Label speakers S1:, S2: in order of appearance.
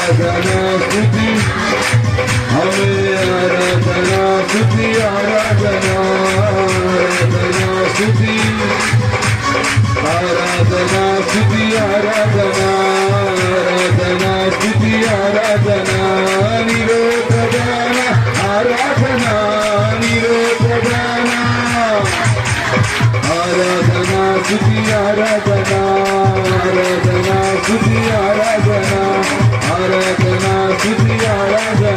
S1: आराधना स्तुति हमें आराधना स्तुति आराधना आराधना स्तुति आराधना स्तुति आराधना आराधना स्तुति आराधना निरोधगान आराधना निरोधगान आराधना स्तुति आराधना आराधना स्तुति आराधना आराधना स्तुति आराधना